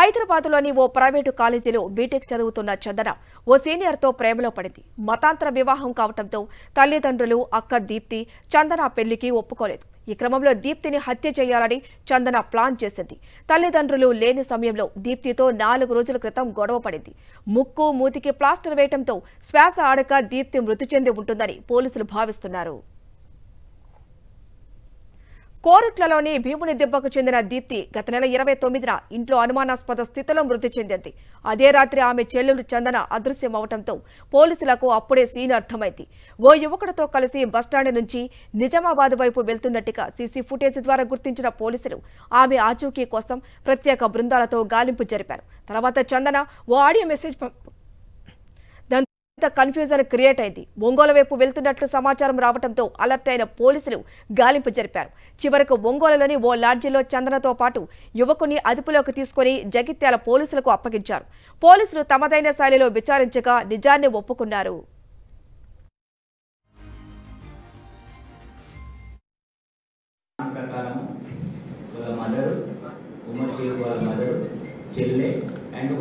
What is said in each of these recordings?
హైదరాబాద్లోని ఓ ప్రైవేటు కాలేజీలో బీటెక్ చదువుతున్న చందన ఓ సీనియర్తో ప్రేమలో పడింది. మతాంతర వివాహం కావడంతో తల్లిదండ్రులు అక్క దీప్తి చందన పెళ్లికి ఒప్పుకోలేదు. ఈ క్రమంలో దీప్తిని హత్య చేయాలని చందన ప్లాన్ చేసింది. తల్లిదండ్రులు లేని సమయంలో దీప్తితో 4 రోజుల క్రితం గొడవ పడింది. ముక్కు మూతికి ప్లాస్టర్ వేయడంతో శ్వాస ఆడక దీప్తి మృతి చెంది ఉంటుందని పోలీసులు భావిస్తున్నారు. కోరుట్లలోని భీముని దిబ్బకు చెందిన దీప్తి గత నెల 29న ఇంట్లో అనుమానాస్పద స్థితిలో మృతి చెందింది. అదే రాత్రి ఆమె చెల్లెలు చందన అదృశ్యమవడంతో పోలీసులకు అప్పుడే సీన్ అర్థమైంది. ఓ యువకుడితో కలిసి బస్టాండ్ నుంచి నిజామాబాద్ వైపు వెళ్తున్నట్టుగా సీసీ ఫుటేజ్ ద్వారా గుర్తించిన పోలీసులు ఆమె ఆచూకీ కోసం ప్రత్యేక బృందాలతో గాలింపు జరిపారు. తర్వాత చందన ఓ ఆడియో మెసేజ్ కన్ఫ్యూజన్ క్రియేట్ అయింది. ఒంగోలు వైపు వెళ్తున్నట్లు సమాచారం రావడంతో అలర్ట్ అయిన పోలీసులు గాలింపు జరిపారు. చివరకు ఒంగోలులోని ఓ లాడ్జిలో చందనతో పాటు యువకుని అదుపులోకి తీసుకుని జగిత్యాల పోలీసులకు అప్పగించారు. పోలీసులు తమదైన శైలిలో విచారించగా నిజాన్ని ఒప్పుకున్నారు.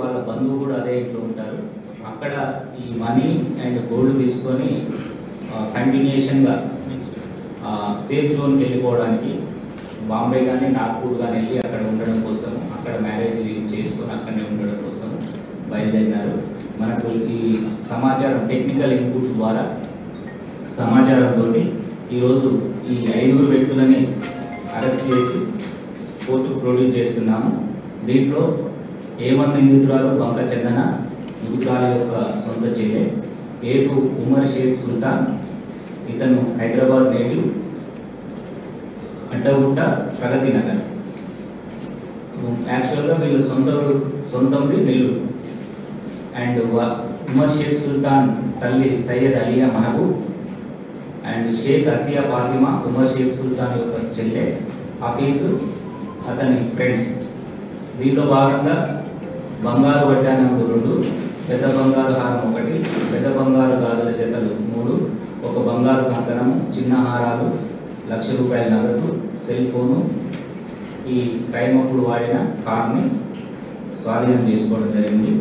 వాళ్ళ బంధువు కూడా అదే ఇంట్లో ఉంటారు. అక్కడ ఈ మనీ అండ్ గోల్డ్ తీసుకొని కంటిన్యూషన్గా సేఫ్ జోన్కి వెళ్ళిపోవడానికి బాంబే కానీ నాగ్పూర్ కానీ వెళ్ళి అక్కడ ఉండడం కోసం, అక్కడ మ్యారేజ్ చేసుకొని అక్కడనే ఉండడం కోసం బయలుదేరినారు. మనకు ఈ సమాచారం టెక్నికల్ ఇన్పుట్ ద్వారా సమాచారంతో ఈరోజు ఈ 5 వ్యక్తులని అరెస్ట్ చేసి కోర్టుకు ప్రొడ్యూస్ చేస్తున్నాము. దీంట్లో A1 నిందితురాలు బంక చందన, మృతురాలి యొక్క సొంత చెల్లె. A2 ఉమర్ షేక్ సుల్తాన్, ఇతను హైదరాబాద్ నేటివ్, అడ్డగుట్ట ప్రగతి నగర్. యాక్చువల్గా వీళ్ళు సొంతంది నెల్లూరు. అండ్ ఉమర్ షేక్ సుల్తాన్ తల్లి సయ్యద్ అలియా మహబూబ్ అండ్ షేక్ అసియా ఫాతిమా ఉమర్ షేక్ సుల్తాన్ యొక్క చెల్లె, హఫీజు అతని ఫ్రెండ్స్. దీంట్లో భాగంగా బంగారు వడ్డానందు 2, పెద్ద బంగారు హారం 1, పెద్ద బంగారు గాజుల జతలు 3, ఒక బంగారు కంకణము, చిన్న హారాలు, ₹1,00,000 నగదు, సెల్ ఫోను, ఈ టైం అప్పుడు వాడిన కార్ని స్వాధీనం చేసుకోవడం జరిగింది.